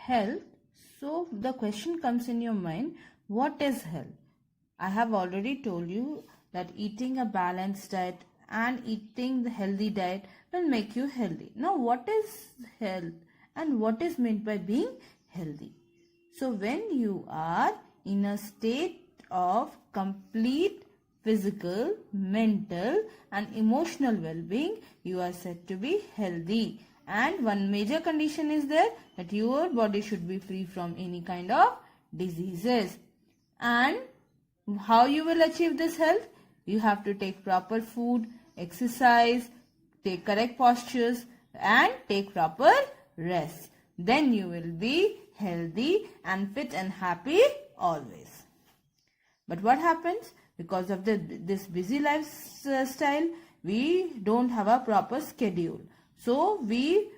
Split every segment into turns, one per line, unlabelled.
health. So the question comes in your mind, what is health? I have already told you that eating a balanced diet and eating the healthy diet will make you healthy. Now what is health and what is meant by being healthy? So when you are in a state of complete physical, mental and emotional well-being, you are said to be healthy. And one major condition is there, that your body should be free from any kind of diseases. And how you will achieve this health? You have to take proper food, exercise, take correct postures and take proper rest. Then you will be healthy and fit and happy always. But what happens? Because of this busy lifestyle, we don't have a proper schedule. So we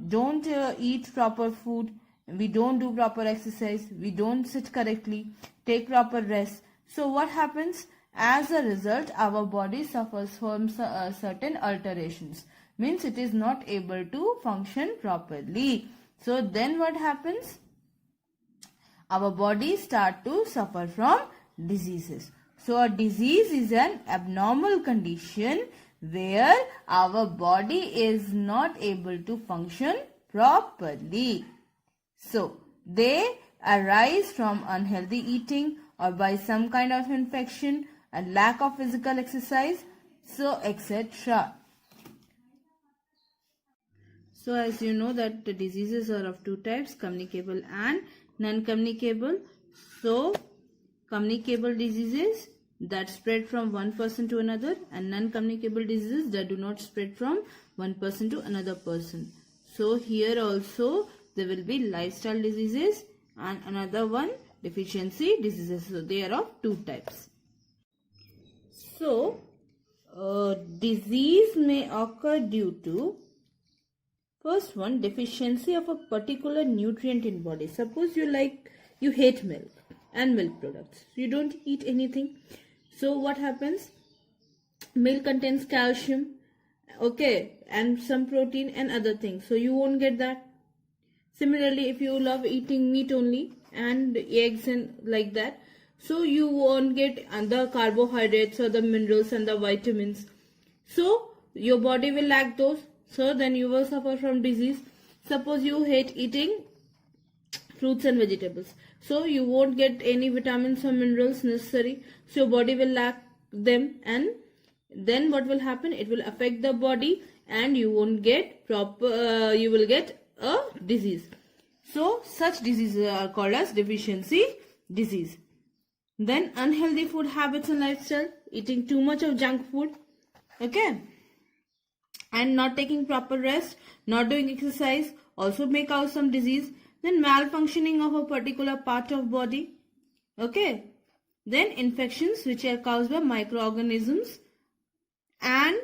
don't eat proper food, we don't do proper exercise, we don't sit correctly, take proper rest. So what happens? As a result, our body suffers from certain alterations. Means it is not able to function properly. So then what happens? Our body start to suffer from diseases. So a disease is an abnormal condition where our body is not able to function properly. So they arise from unhealthy eating or by some kind of infection, a lack of physical exercise, so etc. So as you know that the diseases are of two types, communicable and non-communicable. So communicable diseases that spread from one person to another and non-communicable diseases that do not spread from one person to another person. So here also there will be lifestyle diseases and another one deficiency diseases. So they are of two types. So disease may occur due to, first one, deficiency of a particular nutrient in body. Suppose you hate milk and milk products. You don't eat anything. So what happens? Milk contains calcium, okay, and some protein and other things. So you won't get that. Similarly, if you love eating meat only and eggs and like that, so you won't get the carbohydrates or the minerals and the vitamins. So your body will lack those. So then you will suffer from disease. Suppose you hate eating fruits and vegetables. So you won't get any vitamins or minerals necessary. So your body will lack them, and then what will happen? It will affect the body and you won't get proper, you will get a disease. So such diseases are called as deficiency disease. Then unhealthy food habits and lifestyle, eating too much of junk food, okay, and not taking proper rest, not doing exercise also may cause some disease. Then malfunctioning of a particular part of body, okay. Then infections which are caused by microorganisms and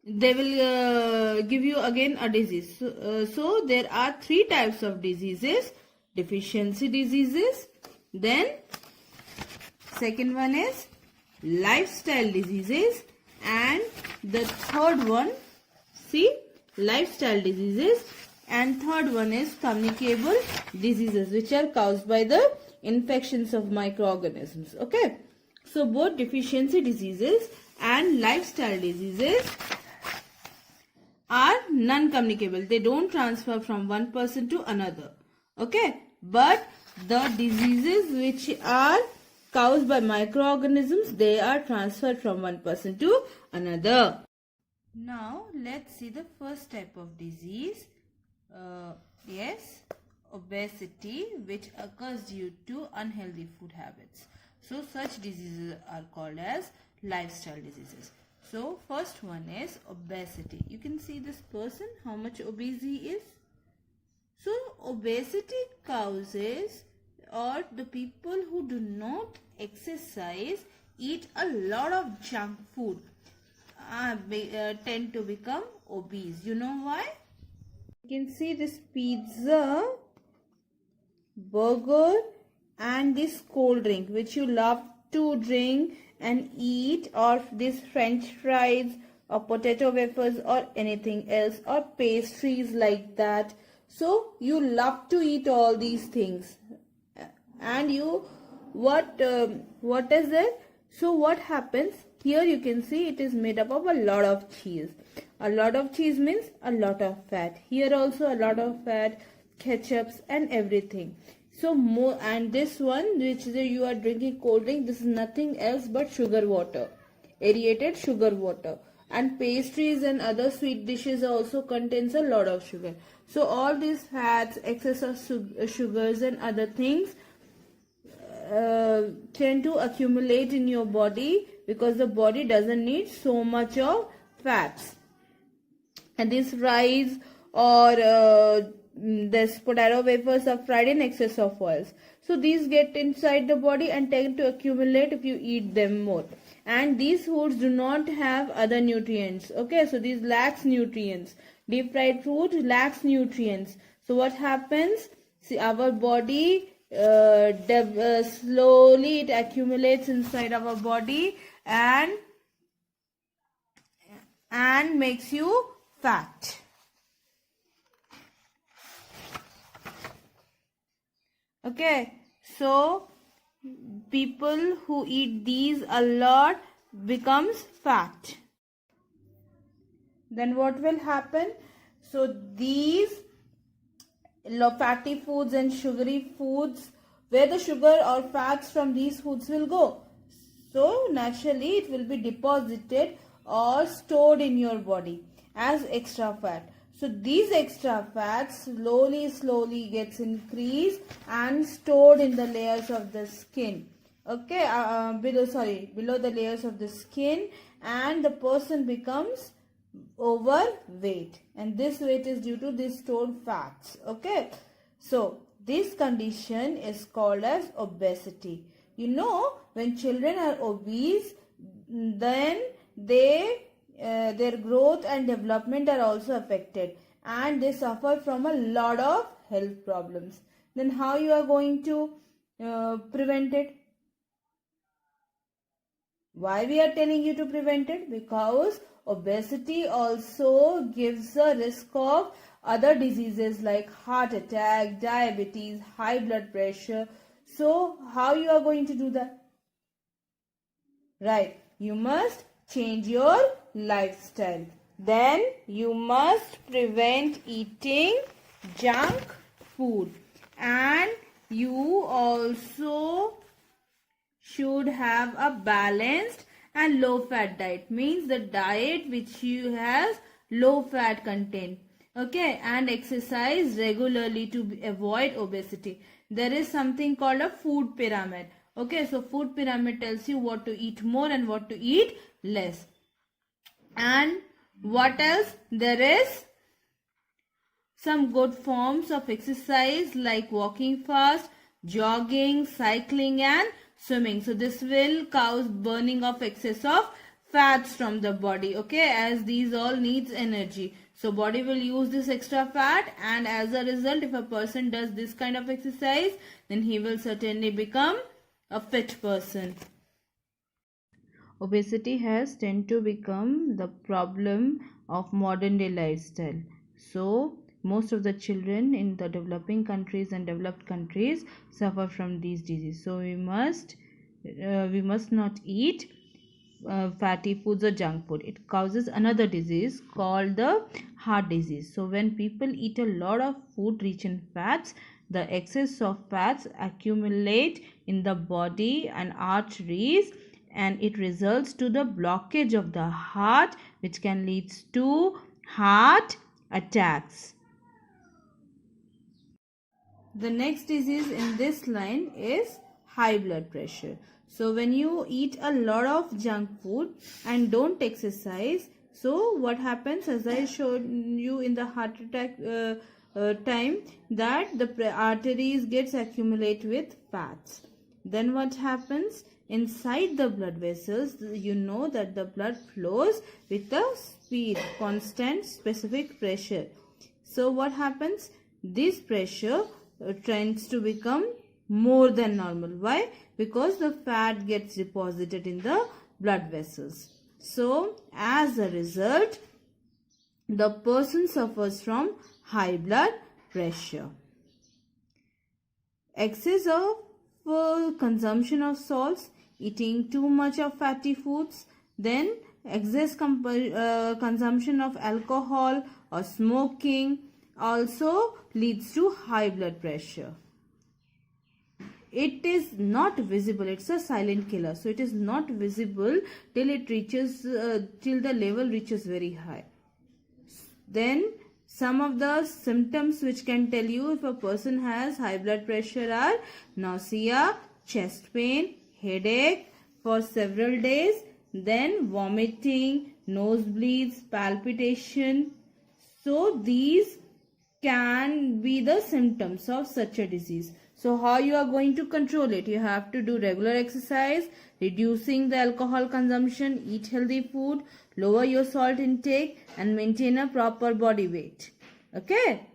they will give you again a disease. So there are three types of diseases: deficiency diseases, then second one is lifestyle diseases, and the third one, see, lifestyle diseases, and third one is communicable diseases which are caused by the infections of microorganisms, okay. So both deficiency diseases and lifestyle diseases are non-communicable. They don't transfer from one person to another, okay. But the diseases which are caused by microorganisms, they are transferred from one person to another. Now let's see the first type of disease. Yes, obesity, which occurs due to unhealthy food habits. So such diseases are called as lifestyle diseases. So first one is obesity. You can see this person, how much obese he is. So obesity causes, or the people who do not exercise, eat a lot of junk food, tend to become obese. You know why? You can see this pizza, burger and this cold drink which you love to drink and eat, or this french fries or potato wafers or anything else, or pastries like that. So you love to eat all these things, and you what is it? So what happens here? You can see it is made up of a lot of cheese. A lot of cheese means a lot of fat. Here also a lot of fat, ketchups and everything. So more, and this one which you are drinking cold drink, this is nothing else but sugar water, aerated sugar water. And pastries and other sweet dishes also contains a lot of sugar. So all these fats, excess of sugars and other things tend to accumulate in your body because the body doesn't need so much of fats. And this rice or this potato wafers are fried in excess of oils. So these get inside the body and tend to accumulate if you eat them more. And these foods do not have other nutrients. Okay, so these lacks nutrients. Deep fried food lacks nutrients. So what happens? See, our body slowly it accumulates inside our body and makes you fat. Okay, so people who eat these a lot becomes fat. Then what will happen? So these low fatty foods and sugary foods, where the sugar or fats from these foods will go? So naturally it will be deposited or stored in your body as extra fat. So these extra fats slowly gets increased and stored in the layers of the skin. Okay, below the layers of the skin, and the person becomes overweight, and this weight is due to these stored fats. Okay, so this condition is called as obesity. You know, when children are obese, then their growth and development are also affected, and they suffer from a lot of health problems. Then how you are going to prevent it? Why we are telling you to prevent it? Because obesity also gives a risk of other diseases like heart attack, diabetes, high blood pressure. So how you are going to do that? Right, you must change your lifestyle. Then you must prevent eating junk food, and you also should have a balanced and low fat diet. Means the diet which you has low fat content. Okay, and exercise regularly to avoid obesity. There is something called a food pyramid. Okay, so food pyramid tells you what to eat more and what to eat less. And what else? There is some good forms of exercise like walking fast, jogging, cycling and swimming. So this will cause burning of excess of fats from the body. Okay, as these all needs energy. So body will use this extra fat, and as a result, if a person does this kind of exercise, then he will certainly become a fit person. Obesity has tend to become the problem of modern day lifestyle. So most of the children in the developing countries and developed countries suffer from these diseases. So we must not eat fatty foods or junk food. It causes another disease called the heart disease. So when people eat a lot of food rich in fats, the excess of fats accumulate in the body and arteries, and it results to the blockage of the heart, which can lead to heart attacks. The next disease in this line is high blood pressure. So when you eat a lot of junk food and don't exercise, so what happens, as I showed you in the heart attack time, that the arteries gets accumulate with fats. Then what happens? Inside the blood vessels, you know that the blood flows with a speed, constant, specific pressure. So what happens? This pressure tends to become more than normal. Why? Because the fat gets deposited in the blood vessels. So as a result, the person suffers from high blood pressure. Excess of consumption of salts, eating too much of fatty foods, then excess consumption of alcohol or smoking also leads to high blood pressure. It is not visible, it's a silent killer, so it is not visible till it reaches till the level reaches very high. Then some of the symptoms which can tell you if a person has high blood pressure are nausea, chest pain, headache for several days, then vomiting, nosebleeds, palpitation. So these can be the symptoms of such a disease. So how you are going to control it? You have to do regular exercise, reducing the alcohol consumption, eat healthy food, lower your salt intake and maintain a proper body weight. Okay.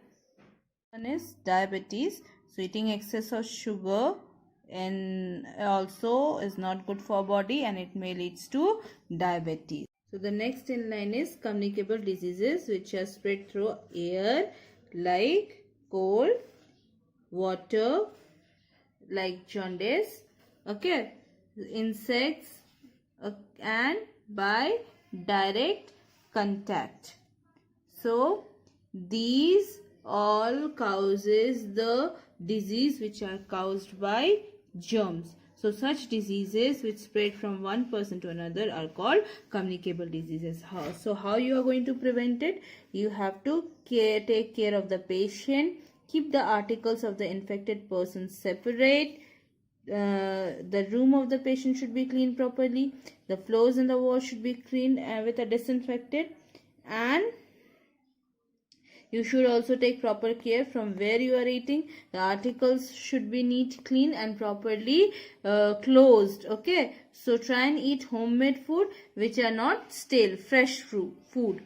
One is diabetes. So eating excess of sugar and also is not good for body and it may leads to diabetes. So the next in line is communicable diseases which are spread through air like cold, water, like jaundice, okay, insects, and by direct contact. So these all causes the disease which are caused by germs. So such diseases which spread from one person to another are called communicable diseases. How you are going to prevent it? You have to take care of the patient. Keep the articles of the infected person separate. The room of the patient should be cleaned properly. The floors in the wall should be cleaned with a disinfectant, and you should also take proper care from where you are eating. The articles should be neat, clean and properly closed. Okay. So try and eat homemade food which are not stale, fresh food.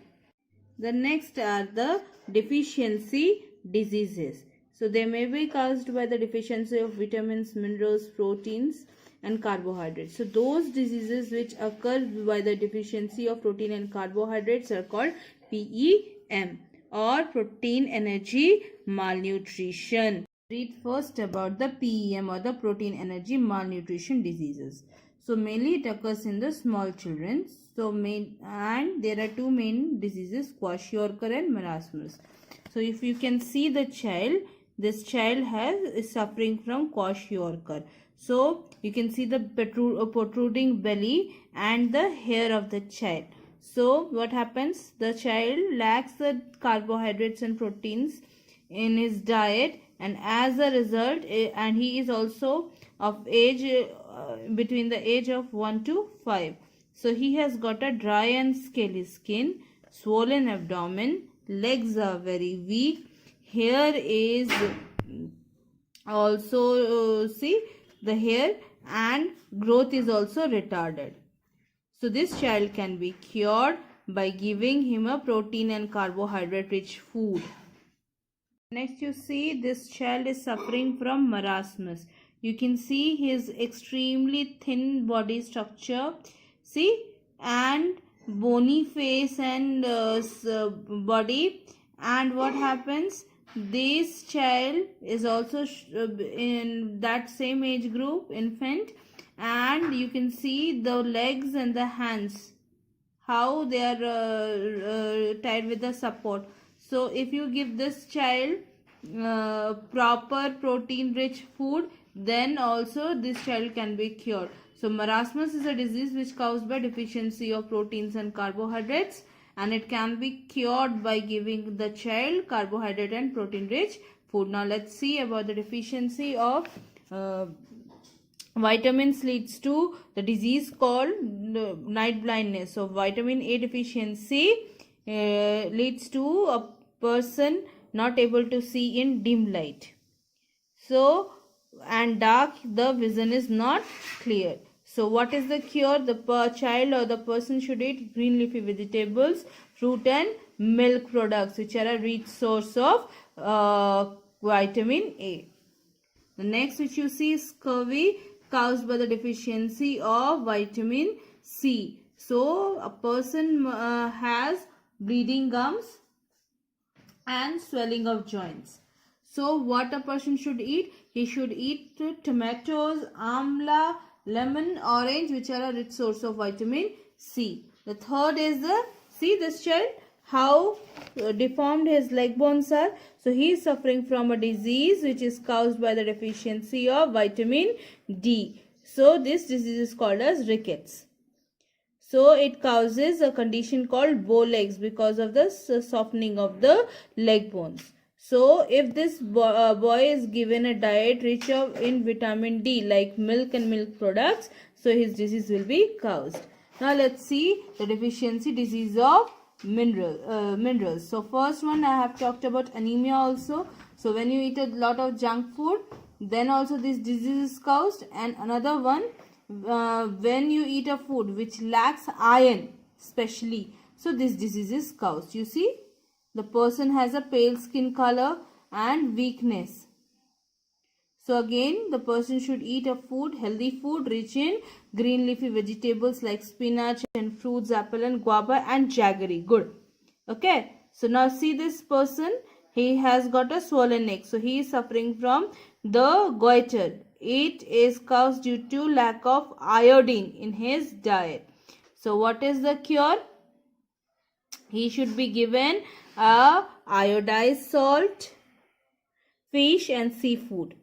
The next are the deficiency diseases. So they may be caused by the deficiency of vitamins, minerals, proteins and carbohydrates. So those diseases which occur by the deficiency of protein and carbohydrates are called PEM, or protein energy malnutrition. Read first about the PEM or the protein energy malnutrition diseases. So mainly it occurs in the small children. And there are two main diseases, kwashiorkor and marasmus. So if you can see the child, this child is suffering from kwashiorkor. So you can see the protruding belly and the hair of the child. So what happens? The child lacks the carbohydrates and proteins in his diet, and as a result, and he is also of age between the age of 1 to 5. So he has got a dry and scaly skin, swollen abdomen, legs are very weak, hair is also see the hair and growth is also retarded. So this child can be cured by giving him a protein and carbohydrate rich food. Next you see this child is suffering from marasmus. You can see his extremely thin body structure, see, and bony face and body. And what happens? This child is also in that same age group, infant, and you can see the legs and the hands, how they are tied with the support. So if you give this child proper protein rich food, then also this child can be cured. So marasmus is a disease which caused by deficiency of proteins and carbohydrates, and it can be cured by giving the child carbohydrate and protein rich food. Now let's see about the deficiency of vitamins leads to the disease called night blindness. So vitamin A deficiency leads to a person not able to see in dim light. So and dark, the vision is not clear. So what is the cure? The child or the person should eat green leafy vegetables, fruit and milk products, which are a rich source of vitamin A. The next which you see is scurvy, caused by the deficiency of vitamin C. So a person has bleeding gums and swelling of joints. So what a person should eat? He should eat tomatoes, amla, lemon, orange, which are a rich source of vitamin C. The third is see this child, how deformed his leg bones are. So he is suffering from a disease which is caused by the deficiency of vitamin D. So this disease is called as rickets. So it causes a condition called bow legs because of the softening of the leg bones. So if this boy is given a diet rich in vitamin D like milk and milk products, so his disease will be caused. Now let's see the deficiency disease of minerals. So first one, I have talked about anemia also. So when you eat a lot of junk food, then also this disease is caused. And another one, when you eat a food which lacks iron especially, so this disease is caused. You see, the person has a pale skin color and weakness. So again, the person should eat a food, healthy food rich in green leafy vegetables like spinach and fruits, apple and guava and jaggery. Good. Okay. So now see this person. He has got a swollen neck. So he is suffering from the goiter. It is caused due to lack of iodine in his diet. So what is the cure? He should be given a iodized salt, fish and seafood.